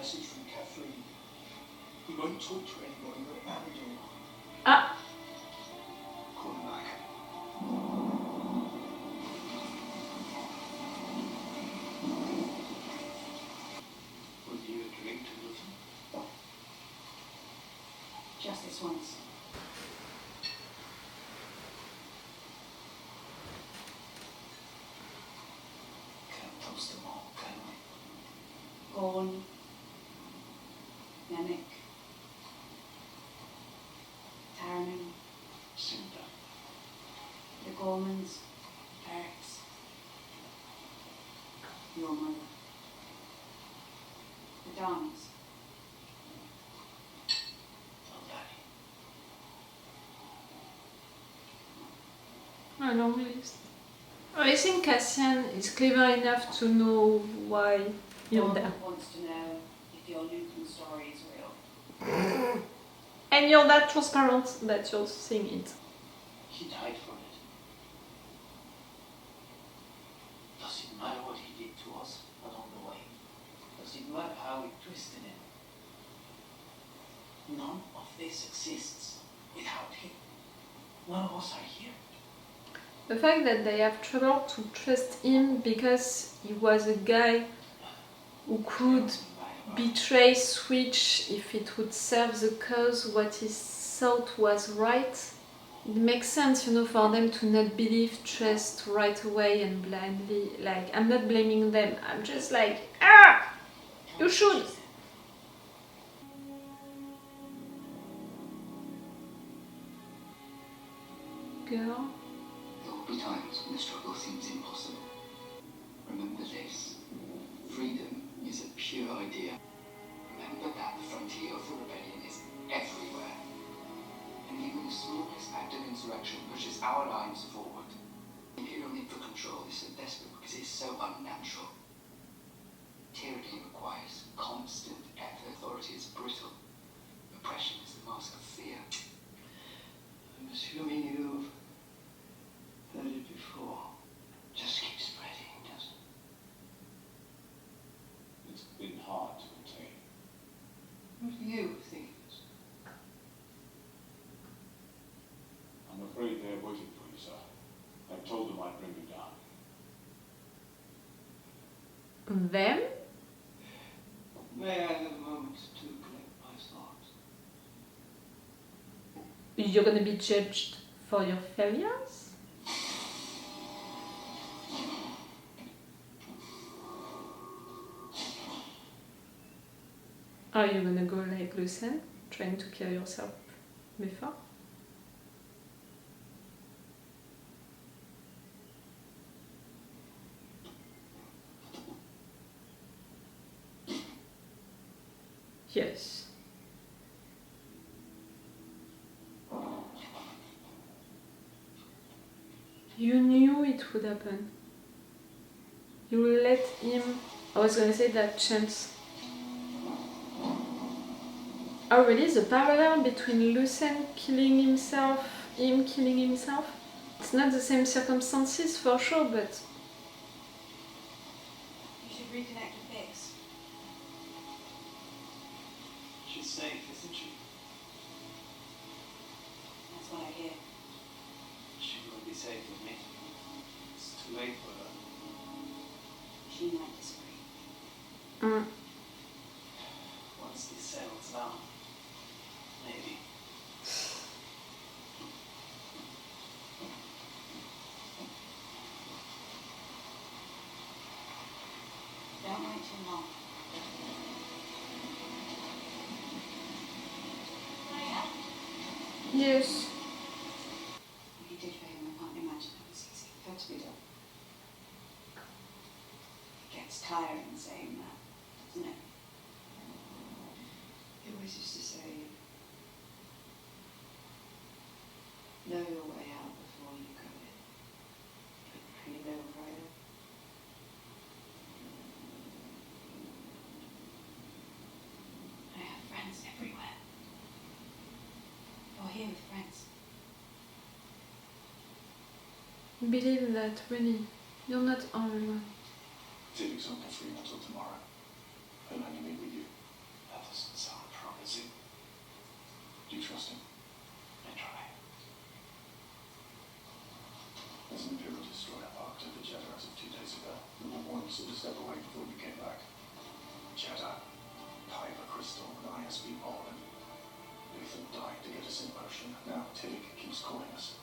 message from Kathleen. He won't talk to anybody but Andor. Ah! Call him back. Would you drink to Luthen? Just this once. Can't toast them all, can we? Gorn. Nemec. Tarramin. Cinder. The Gormans. Ferrets. Your mother. The Dons. Oh, Daddy. I don't really. I think Cassian is clever enough to know why you're there. Gorn wants to know if your Luthen story is real. And you're that transparent that you're seeing it. He died for it. Does it matter what he did to us along the way? Does it matter how we twisted him? None of this exists without him. None of us are here. The fact that they have trouble to trust him because he was a guy who could betray Switch if it would serve the cause what he thought was right. It makes sense, you know, for them to not believe, trust right away and blindly. Like, I'm not blaming them, I'm just like, ah! You should! Girl? There will be times when the struggle seems impossible. Remember this. Freedom is a pure idea. Remember that the frontier of the rebellion is everywhere. And even the smallest act of insurrection pushes our lives forward. The imperial need for control is so desperate because it's so unnatural. Tyranny requires constant effort. Authority is brittle. Oppression is the mask of fear. I'm assuming you've heard it before. Just keep spreading, doesn't it? It's been hard to contain. What do you think it is? I'm afraid they're waiting for you, sir. I told them I'd bring you down. Them? May I have a moment to collect my thoughts? You're gonna be judged for your failures? Are you gonna go like Luthen, trying to kill yourself before? Yes. You knew it would happen. You let him... I was gonna say that chance. Oh really? The parallel between Luthen killing himself, him killing himself? It's not the same circumstances for sure, but... You should reconnect with Bix. She's safe, isn't she? That's what I hear. She will be safe with me. It's too late for her. She might disagree. Once this settles down, maybe. Don't wait too long. Yes. What you did for him, I can't imagine how it's easy. It had to be done. It gets tiring saying that, doesn't it? He always used to say, know your way out before you go in. And you know, Rael, I have friends everywhere. You're here with friends. Believe that, really. You're not all alone. Tiddy's not free until tomorrow. I'll only meet with you. trust him. I try. There's an Imperial destroyer parked at the Jedha as of 2 days ago. We were warned to step away before you came back. Jedha, Kyber crystal, and ISB pollen. Luthen died to get us in motion. Now Tiddick keeps calling us.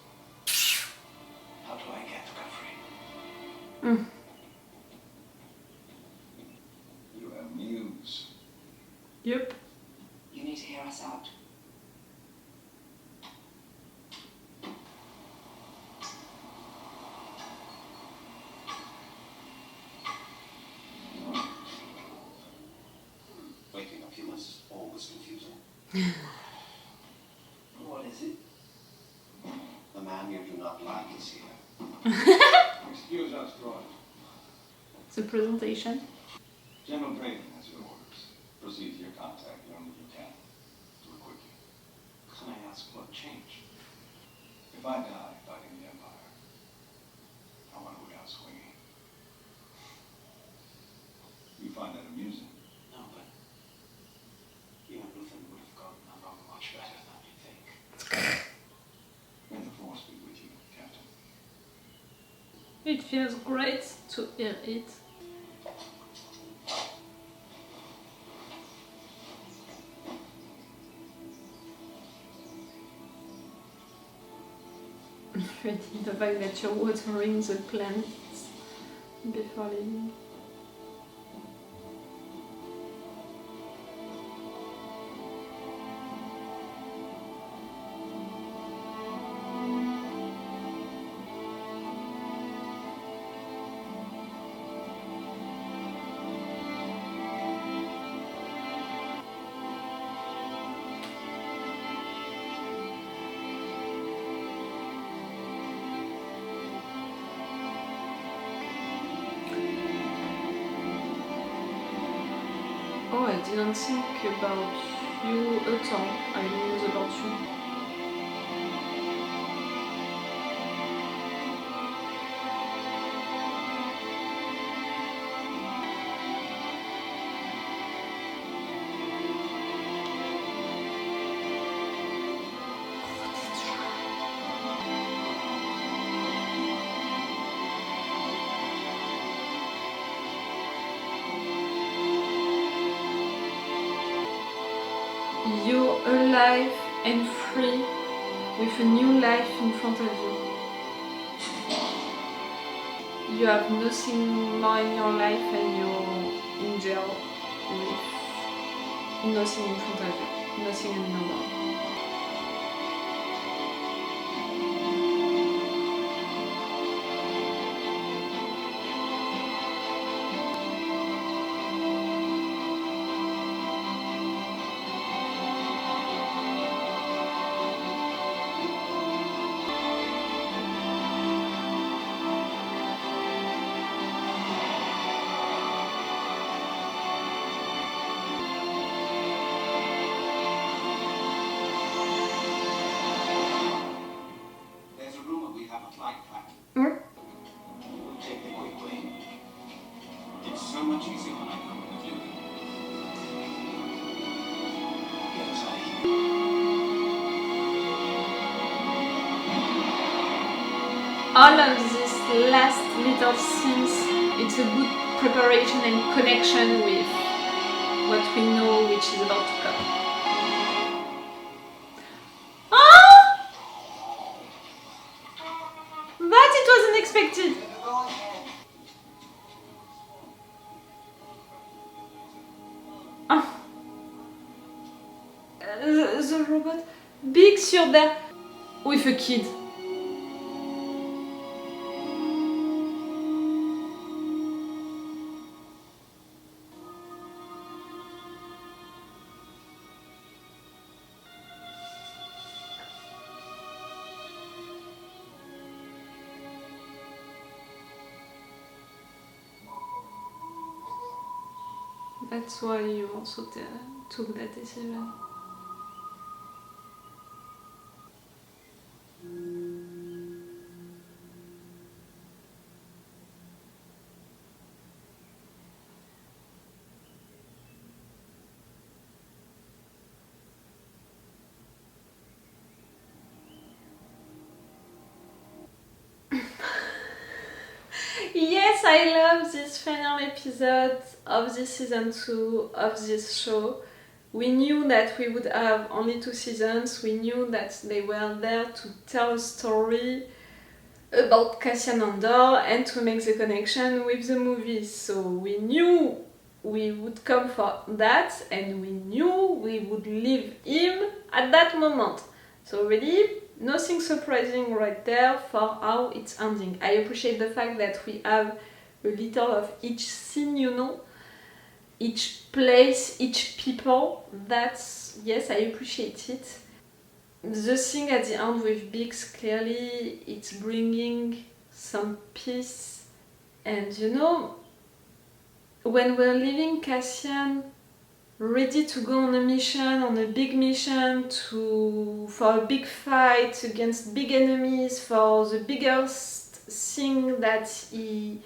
How do I get to go free? You have news. Yep. You need to hear us out. Waking up you is always confusing. What is it? The man you do not like is here. Excuse us, Droid. The presentation. General Draven has your orders. Proceed to your contact the only you can. Do it quickly. Can I ask what changed? If I die fighting the Empire, I want to go down swinging. You find that amusing? No, but you and Luthen would have gotten along much better than you think. May the Force be with you, Captain. It feels great to hear it. The fact that you're watering the plants before leaving. Oh, I didn't think about you at all. I knew about you. You're alive and free with a new life in front of you. You have nothing more in your life and you're in jail with nothing in front of you, nothing anymore. There's a rumor we have a flight plan. Hmm? We'll take the quick way. It's so much easier when I come with you. Get us out of here. All of these last little scenes, it's a good preparation and connection with what we know which is about to come. Ah! That it was unexpected! Ah. The robot, big sur there, with a kid. That's why you also took that decision. I love this final episode of this season 2 of this show. We knew that we would have only 2 seasons. We knew that they were there to tell a story about Cassian Andor and to make the connection with the movies. So we knew we would come for that, and we knew we would leave him at that moment. So really, nothing surprising right there for how it's ending. I appreciate the fact that we have a little of each scene, you know, each place, each people. That's, yes, I appreciate it. The thing at the end with Bix, clearly it's bringing some peace. And you know, when we're leaving Cassian ready to go on a mission, on a big mission, for a big fight against big enemies, for the biggest thing that he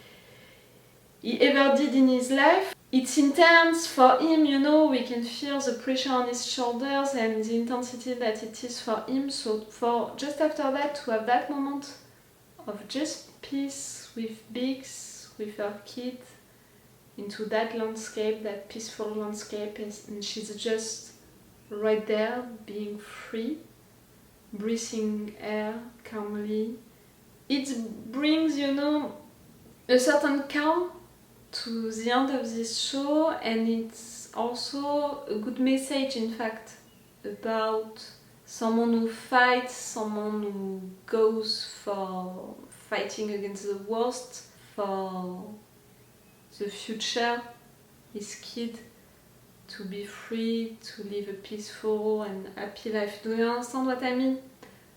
ever did in his life, it's intense for him, you know, we can feel the pressure on his shoulders and the intensity that it is for him. So for just after that, to have that moment of just peace with Bix, with her kid, into that landscape, that peaceful landscape, and she's just right there, being free, breathing air calmly. It brings, you know, a certain calm to the end of this show, and it's also a good message, in fact, about someone who fights, someone who goes for fighting against the worst, for the future, his kid, to be free, to live a peaceful and happy life. Do you understand what I mean?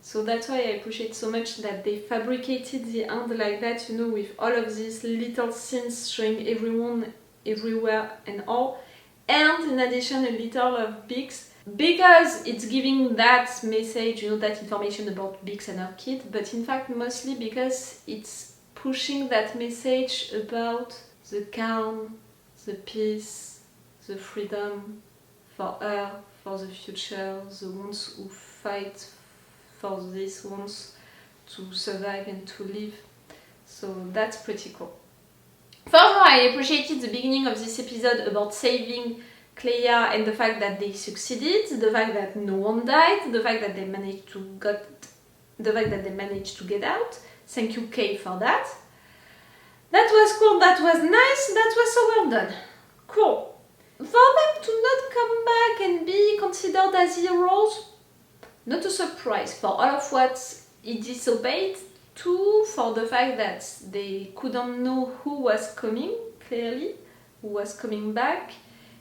So that's why I appreciate so much that they fabricated the end like that, you know, with all of these little scenes showing everyone, everywhere and all. And in addition, a little of Bix, because it's giving that message, you know, that information about Bix and her kid, but in fact mostly because it's pushing that message about the calm, the peace, the freedom for her, for the future, the ones who fight for this, wants to survive and to live. So that's pretty cool. Furthermore, I appreciated the beginning of this episode about saving Kleya and the fact that they succeeded, the fact that no one died, the fact that they managed to get out. Thank you, Kay, for that. That was cool, that was nice, that was so well done. Cool. For them to not come back and be considered as heroes, not a surprise for all of what he disobeyed to, for the fact that they couldn't know who was coming, clearly, who was coming back,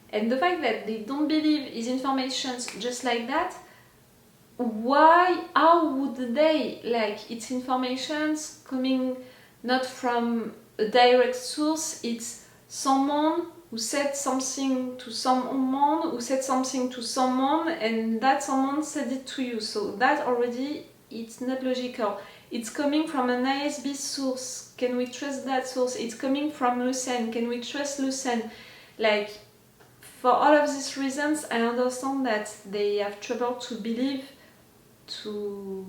and the fact that they don't believe his informations just like that. Why, how would they? Like, it's informations coming not from a direct source, it's someone who said something to someone, who said something to someone, and that someone said it to you. So that already, it's not logical. It's coming from an ISB source. Can we trust that source? It's coming from Luthen. Can we trust Luthen? Like, for all of these reasons, I understand that they have trouble to believe, to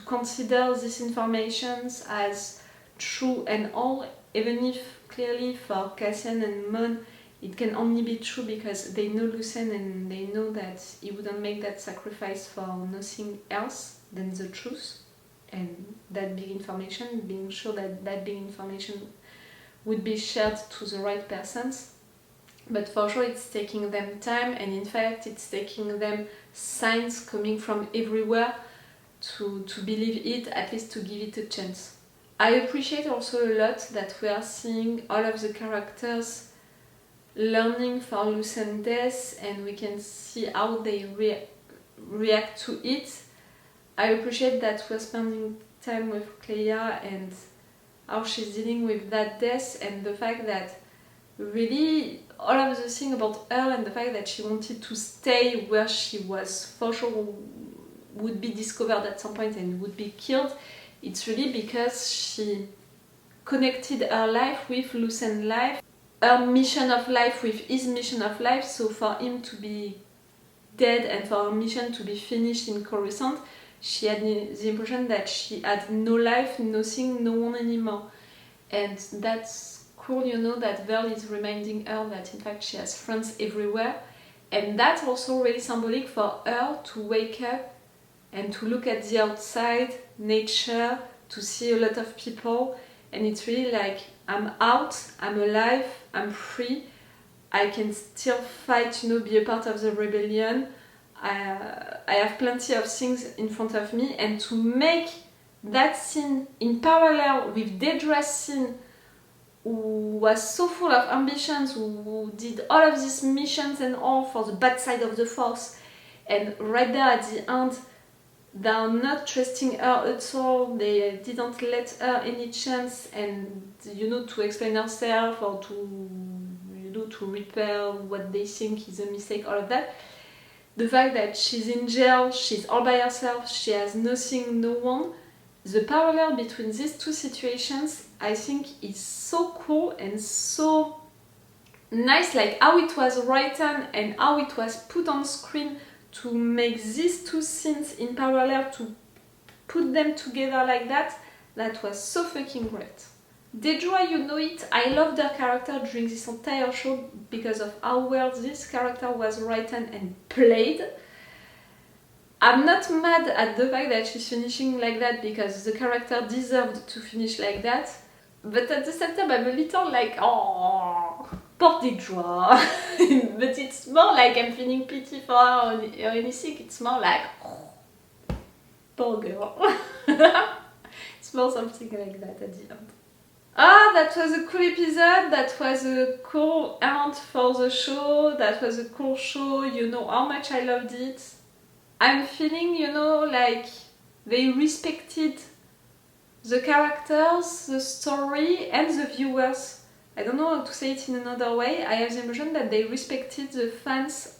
consider these informations as true and all, even if clearly for Cassian and Mon it can only be true because they know Luthen and they know that he wouldn't make that sacrifice for nothing else than the truth and that big information, being sure that that big information would be shared to the right persons. But for sure it's taking them time, and in fact it's taking them signs coming from everywhere to believe it, at least to give it a chance. I appreciate also a lot that we are seeing all of the characters learning for Luthen's death, and we can see how they react to it. I appreciate that we're spending time with Kleya and how she's dealing with that death, and the fact that really all of the thing about her and the fact that she wanted to stay where she was, for sure would be discovered at some point and would be killed. It's really because she connected her life with Luthen's life, her mission of life with his mission of life. So for him to be dead and for her mission to be finished in Coruscant, she had the impression that she had no life, nothing, no one anymore. And that's cool, you know, that Vel is reminding her that in fact she has friends everywhere. And that's also really symbolic for her to wake up and to look at the outside, nature, to see a lot of people. And it's really like, I'm out, I'm alive, I'm free, I can still fight, you know, be a part of the rebellion. I have plenty of things in front of me, and to make that scene in parallel with Dedra's scene, who was so full of ambitions, who did all of these missions and all for the bad side of the Force, and right there at the end, they are not trusting her at all, they didn't let her any chance, and you know, to explain herself or to, you know, to repair what they think is a mistake, all of that. The fact that she's in jail, she's all by herself, she has nothing, no one. The parallel between these two situations, I think, is so cool and so nice, like how it was written and how it was put on screen to make these two scenes in parallel, to put them together like that. That was so fucking great. Dedra, you know it, I loved her character during this entire show because of how well this character was written and played. I'm not mad at the fact that she's finishing like that because the character deserved to finish like that, but at the same time I'm a little like, oh, poor Dedra. But it's more like I'm feeling pity for her or anything, it's more like, oh, poor girl. It's more something like that at the end. Ah, that was a cool episode, that was a cool end for the show, that was a cool show, you know how much I loved it. I'm feeling, you know, like they respected the characters, the story, and the viewers. I don't know how to say it in another way. I have the impression that they respected the fans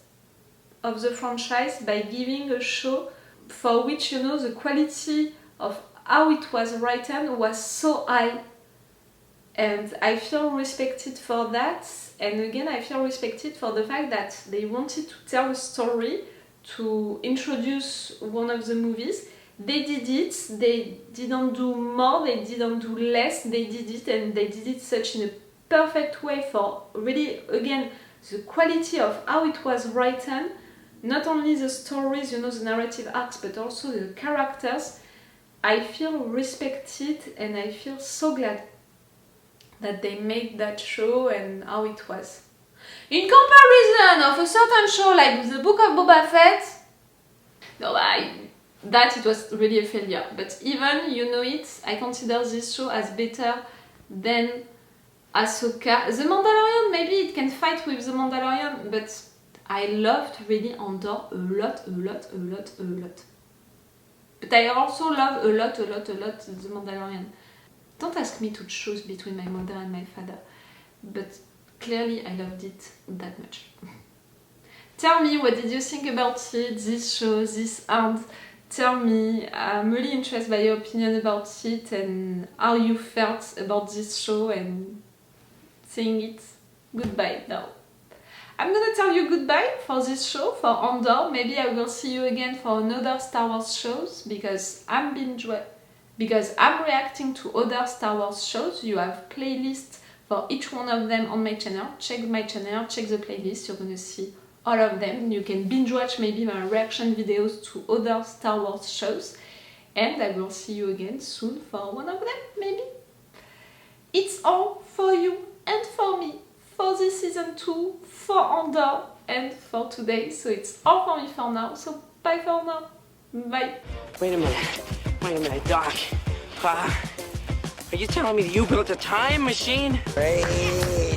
of the franchise by giving a show for which, you know, the quality of how it was written was so high. And I feel respected for that. And again, I feel respected for the fact that they wanted to tell a story, to introduce one of the movies. They did it, they didn't do more, they didn't do less, they did it, and they did it such in a perfect way for really, again, the quality of how it was written, not only the stories, you know, the narrative arcs, but also the characters. I feel respected and I feel so glad that they made that show and how it was. In comparison of a certain show like the Book of Boba Fett, no, that it was really a failure. But even, you know it, I consider this show as better than Ahsoka. The Mandalorian, maybe it can fight with the Mandalorian, but I loved really Andor a lot. But I also love a lot the Mandalorian. Don't ask me to choose between my mother and my father, but clearly I loved it that much. Tell me, what did you think about it, this show, this end? Tell me, I'm really interested by your opinion about it and how you felt about this show and saying it goodbye now. I'm gonna tell you goodbye for this show, for Andor. Maybe I will see you again for another Star Wars shows because I'm reacting to other Star Wars shows. You have playlists for each one of them on my channel. Check my channel, check the playlist, you're gonna see all of them. You can binge watch maybe my reaction videos to other Star Wars shows. And I will see you again soon for one of them, maybe. It's all for you and for me, for this season 2, for Andor, and for today. So it's all for me for now, so bye for now. Bye. Wait a minute, Doc. Are you telling me that you built a time machine? Great.